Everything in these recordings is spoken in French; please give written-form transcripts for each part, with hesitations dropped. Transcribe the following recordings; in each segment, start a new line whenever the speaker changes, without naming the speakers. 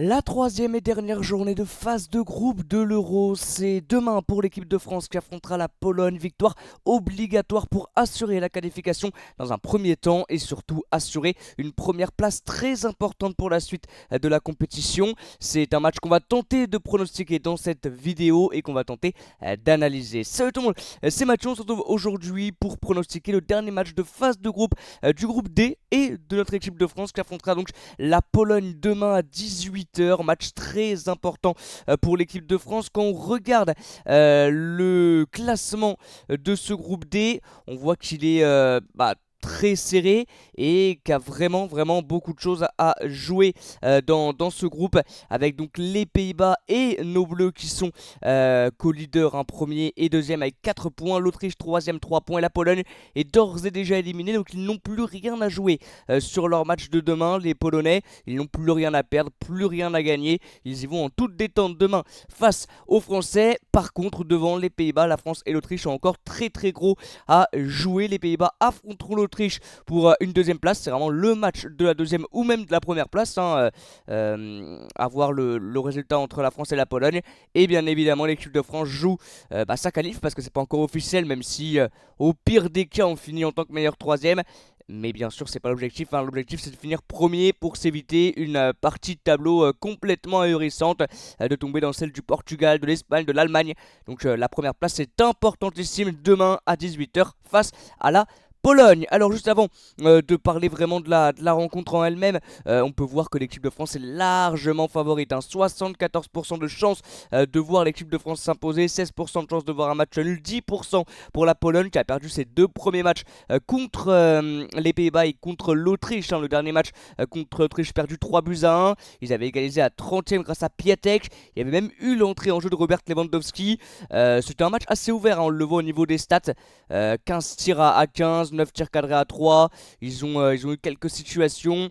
La troisième et dernière journée de phase de groupe de l'Euro, c'est demain pour l'équipe de France qui affrontera la Pologne. Victoire obligatoire pour assurer la qualification dans un premier temps et surtout assurer une première place très importante pour la suite de la compétition. C'est un match qu'on va tenter de pronostiquer dans cette vidéo et qu'on va tenter d'analyser. Salut tout le monde, c'est Mathieu, on se retrouve aujourd'hui pour pronostiquer le dernier match de phase de groupe du groupe D et de notre équipe de France qui affrontera donc la Pologne demain à 18h, match très important pour l'équipe de France. Quand on regarde le classement de ce groupe D, on voit qu'il est très serré et qu'il y a vraiment beaucoup de choses à jouer dans ce groupe, avec donc les Pays-Bas et nos Bleus qui sont co-leaders, un premier et deuxième avec 4 points, l'Autriche troisième 3 points et la Pologne est d'ores et déjà éliminée, donc ils n'ont plus rien à jouer sur leur match de demain. Les Polonais, ils n'ont plus rien à perdre, plus rien à gagner, ils y vont en toute détente demain face aux Français. Par contre, devant les Pays-Bas, la France et l'Autriche sont encore très gros à jouer. Les Pays-Bas affronteront l'Autriche pour une deuxième place, c'est vraiment le match de la deuxième ou même de la première place, à voir le résultat entre la France et la Pologne. Et bien évidemment l'équipe de France joue sa qualif, parce que c'est pas encore officiel, même si au pire des cas on finit en tant que meilleur troisième. Mais bien sûr, c'est pas l'objectif. L'objectif, c'est de finir premier pour s'éviter une partie de tableau complètement ahurissante, de tomber dans celle du Portugal, de l'Espagne, de l'Allemagne. Donc la première place est importantissime demain à 18h face à la Pologne. Alors juste avant de parler vraiment de la rencontre en elle-même, on peut voir que l'équipe de France est largement favorite, 74% de chance de voir l'équipe de France s'imposer, 16% de chance de voir un match nul, 10% pour la Pologne qui a perdu ses deux premiers matchs contre les Pays-Bas et contre l'Autriche. Le dernier match contre l'Autriche, perdu 3-1. Ils avaient égalisé à 30e grâce à Piatek. Il y avait même eu l'entrée en jeu de Robert Lewandowski. C'était un match assez ouvert, on le voit au niveau des stats, 15 tirs à 15, 9 tirs cadrés à 3. Ils ont eu quelques situations.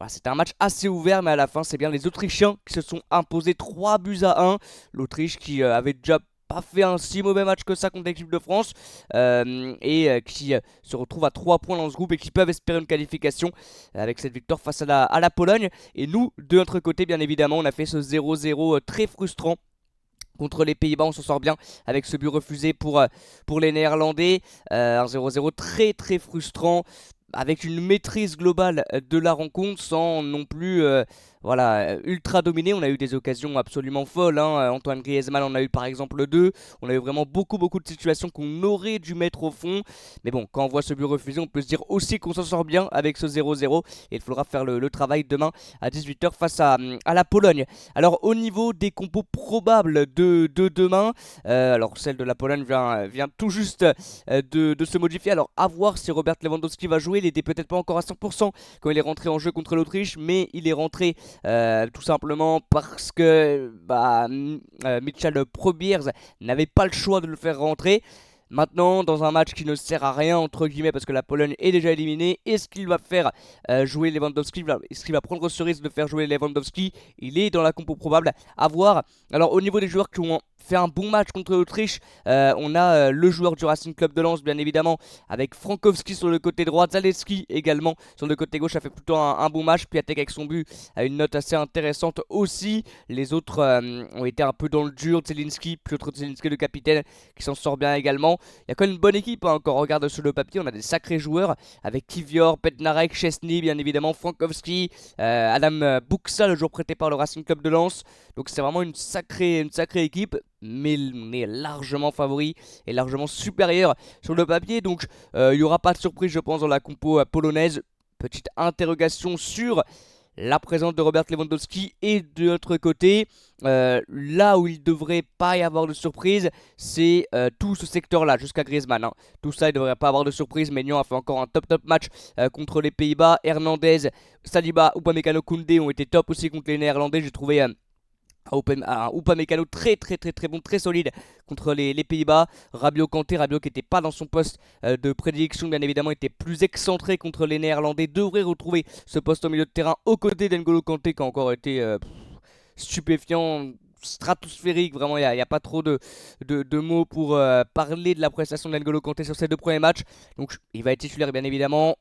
C'était un match assez ouvert, mais à la fin, c'est bien les Autrichiens qui se sont imposés 3-1. L'Autriche qui avait déjà pas fait un si mauvais match que ça contre l'équipe de France, qui se retrouve à 3 points dans ce groupe et qui peuvent espérer une qualification avec cette victoire face à la Pologne. Et nous, de notre côté, bien évidemment, on a fait ce 0-0 très frustrant contre les Pays-Bas. On s'en sort bien avec ce but refusé pour les Néerlandais. Un 0-0 très frustrant, avec une maîtrise globale de la rencontre sans non plus ultra dominer. On a eu des occasions absolument folles, Antoine Griezmann en a eu par exemple deux. On a eu vraiment beaucoup de situations qu'on aurait dû mettre au fond. Mais bon, quand on voit ce but refusé, on peut se dire aussi qu'on s'en sort bien avec ce 0-0. Et il faudra faire le travail demain à 18h face à la Pologne. Alors au niveau des compos probables de demain, alors celle de la Pologne vient tout juste de se modifier. Alors à voir si Robert Lewandowski va jouer. Il était peut-être pas encore à 100% quand il est rentré en jeu contre l'Autriche, mais il est rentré tout simplement parce que Michal Probiers n'avait pas le choix de le faire rentrer. Maintenant, dans un match qui ne sert à rien, entre guillemets, parce que la Pologne est déjà éliminée, est-ce qu'il va faire jouer Lewandowski? Est-ce qu'il va prendre ce risque de faire jouer Lewandowski? Il est dans la compo probable, à voir. Alors, au niveau des joueurs qui ont fait un bon match contre l'Autriche, on a le joueur du Racing Club de Lens, bien évidemment, avec Frankowski sur le côté droit, Zaleski également sur le côté gauche, a fait plutôt un bon match. Piatek avec son but a une note assez intéressante aussi. Les autres ont été un peu dans le dur. Zelinski, Piotr Zelinski, le capitaine, qui s'en sort bien également. Il y a quand même une bonne équipe, quand on regarde sur le papier. On a des sacrés joueurs avec Kivior, Bednarek, Chesney, bien évidemment, Frankowski, Adam Buksa, le joueur prêté par le Racing Club de Lens. Donc c'est vraiment une sacrée équipe, mais on est largement favori et largement supérieur sur le papier. Donc il n'y aura pas de surprise, je pense, dans la compo polonaise. Petite interrogation sur la présence de Robert Lewandowski. Et de l'autre côté, là où il ne devrait pas y avoir de surprise, c'est tout ce secteur-là, jusqu'à Griezmann. Tout ça, il ne devrait pas avoir de surprise. Maignan a fait encore un top match contre les Pays-Bas. Hernandez, Saliba, Upamecano, Koundé ont été top aussi contre les Néerlandais. J'ai trouvé un Upamecano très bon, très solide contre les Pays-Bas. Rabiot, Kanté, Rabiot qui n'était pas dans son poste de prédilection, bien évidemment, était plus excentré contre les Néerlandais, devrait retrouver ce poste au milieu de terrain aux côtés d'N'Golo Kanté qui a encore été stupéfiant, stratosphérique. Vraiment, il n'y a pas trop de mots pour parler de la prestation d'N'Golo Kanté sur ces deux premiers matchs. Donc il va être titulaire, bien évidemment.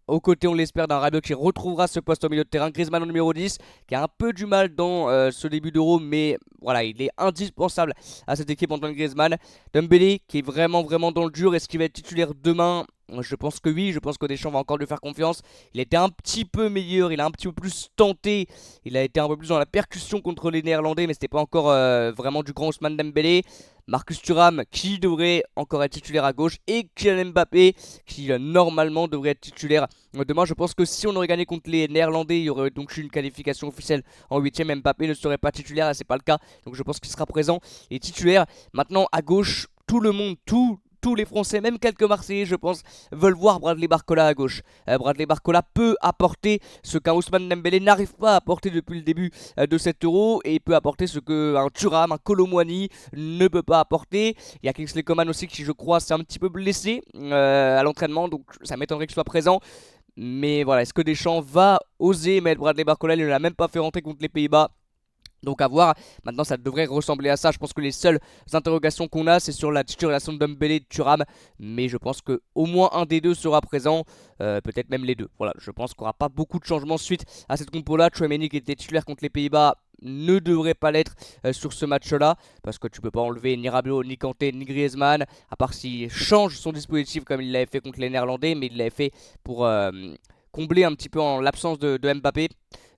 aux côtés, on l'espère, d'un Rabiot qui retrouvera ce poste au milieu de terrain. Griezmann au numéro 10, qui a un peu du mal dans ce début d'Euro, mais voilà, il est indispensable à cette équipe, Antoine Griezmann. Dembélé, qui est vraiment dans le dur. Est-ce qu'il va être titulaire demain? Je pense que oui, je pense que Deschamps va encore lui faire confiance. Il était un petit peu meilleur, il a un petit peu plus tenté. Il a été un peu plus dans la percussion contre les Néerlandais, mais c'était pas encore vraiment du grand Ousmane Dembélé. Marcus Thuram qui devrait encore être titulaire à gauche, et Kylian Mbappé qui normalement devrait être titulaire demain. Je pense que si on aurait gagné contre les Néerlandais, il y aurait donc eu une qualification officielle en 8ème. Mbappé ne serait pas titulaire, là c'est pas le cas, donc je pense qu'il sera présent et titulaire. Maintenant à gauche, tout le monde, tous les Français, même quelques Marseillais, je pense, veulent voir Bradley Barcola à gauche. Bradley Barcola peut apporter ce qu'un Ousmane Dembélé n'arrive pas à apporter depuis le début de cet Euro, et peut apporter ce qu'un Thuram, un Kolo Muani ne peut pas apporter. Il y a Kingsley Coman aussi qui, je crois, s'est un petit peu blessé à l'entraînement, donc ça m'étonnerait qu'il soit présent. Mais voilà, est-ce que Deschamps va oser mettre Bradley Barcola? Il ne l'a même pas fait rentrer contre les Pays-Bas. Donc à voir, maintenant ça devrait ressembler à ça. Je pense que les seules interrogations qu'on a, c'est sur la titularisation de Dembélé et de Thuram. Mais je pense que au moins un des deux sera présent, peut-être même les deux. Voilà, je pense qu'il n'y aura pas beaucoup de changements suite à cette compo-là. Tchouaméni qui était titulaire contre les Pays-Bas ne devrait pas l'être sur ce match-là, parce que tu peux pas enlever ni Rabiot, ni Kanté, ni Griezmann, à part s'il change son dispositif comme il l'avait fait contre les Néerlandais, mais il l'avait fait pour combler un petit peu en l'absence de Mbappé.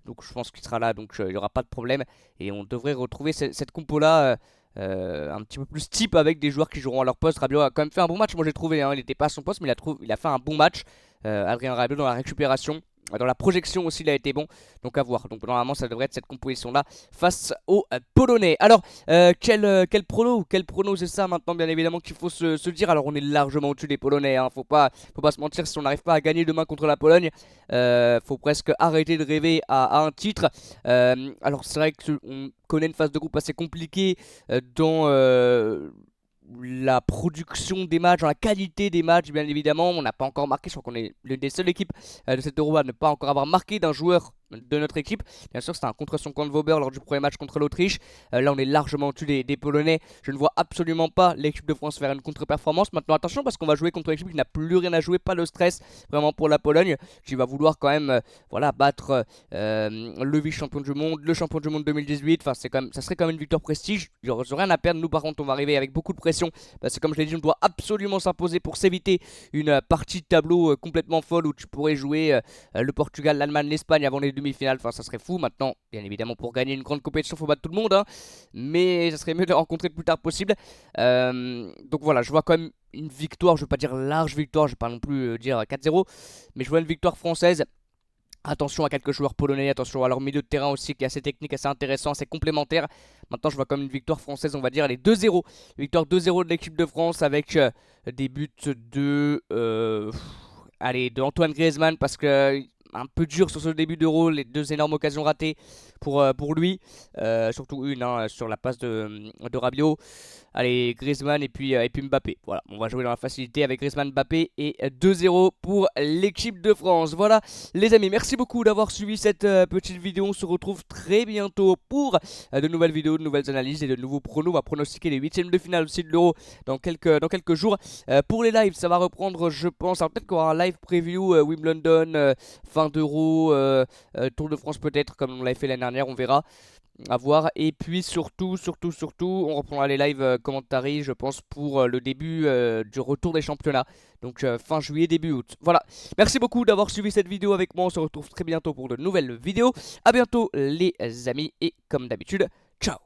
Donc je pense qu'il sera là, donc il n'y aura pas de problème. Et on devrait retrouver cette compo-là un petit peu plus type, avec des joueurs qui joueront à leur poste. Rabiot a quand même fait un bon match, moi j'ai trouvé, hein. Il n'était pas à son poste, mais il a fait un bon match. Adrien Rabiot dans la récupération. Dans la projection aussi, il a été bon. Donc à voir. Donc normalement, ça devrait être cette composition-là face aux Polonais. Alors, quel prono, c'est ça maintenant, bien évidemment, qu'il faut se dire. Alors, on est largement au-dessus des Polonais, hein. Faut pas se mentir. Si on n'arrive pas à gagner demain contre la Pologne, faut presque arrêter de rêver à un titre. Alors, c'est vrai qu'on connaît une phase de groupe assez compliquée dans la production des matchs, dans la qualité des matchs, bien évidemment. On n'a pas encore marqué, je crois qu'on est l'une des seules équipes de cette Euro à ne pas encore avoir marqué d'un joueur de notre équipe. Bien sûr, c'était un contre son camp de Vauber lors du premier match contre l'Autriche. Là, on est largement au-dessus des Polonais. Je ne vois absolument pas l'équipe de France faire une contre-performance. Maintenant, attention, parce qu'on va jouer contre une équipe qui n'a plus rien à jouer, pas de stress vraiment pour la Pologne, qui va vouloir quand même voilà, battre le vice-champion du monde, le champion du monde 2018. Enfin, ça serait quand même une victoire prestige. Ils n'auront rien à perdre. Nous, par contre, on va arriver avec beaucoup de pression, parce que comme je l'ai dit, on doit absolument s'imposer pour s'éviter une partie de tableau complètement folle où tu pourrais jouer le Portugal, l'Allemagne, l'Espagne avant les demi-finales. Enfin, ça serait fou. Maintenant, bien évidemment, pour gagner une grande compétition, il faut battre tout le monde, hein. Mais ça serait mieux de rencontrer le plus tard possible. Donc voilà, je vois quand même une victoire. Je ne veux pas dire large victoire, je ne vais pas non plus dire 4-0, mais je vois une victoire française. Attention à quelques joueurs polonais, attention à leur milieu de terrain aussi qui est assez technique, assez intéressant, assez complémentaire. Maintenant, je vois comme une victoire française, on va dire, les 2-0. Victoire 2-0 de l'équipe de France, avec des buts de Antoine Griezmann, parce que un peu dur sur ce début d'Euro, les deux énormes occasions ratées pour lui, surtout une sur la passe de Rabiot. Allez, Griezmann et puis Mbappé. Voilà, on va jouer dans la facilité avec Griezmann, Mbappé, et 2-0 pour l'équipe de France. Voilà les amis, merci beaucoup d'avoir suivi cette petite vidéo. On se retrouve très bientôt pour de nouvelles vidéos, de nouvelles analyses et de nouveaux pronos. On va pronostiquer les 8ème de finale aussi de l'Euro dans quelques jours. Pour les lives, ça va reprendre, je pense. Alors peut-être qu'on aura un live preview Wimbledon, fin d'Euro, Tour de France peut-être, comme on l'avait fait l'année dernière, on verra. À voir. Et puis surtout, on reprendra les lives commentary, je pense, pour le début du retour des championnats. Donc fin juillet, début août. Voilà. Merci beaucoup d'avoir suivi cette vidéo avec moi. On se retrouve très bientôt pour de nouvelles vidéos. A bientôt les amis, et comme d'habitude, ciao.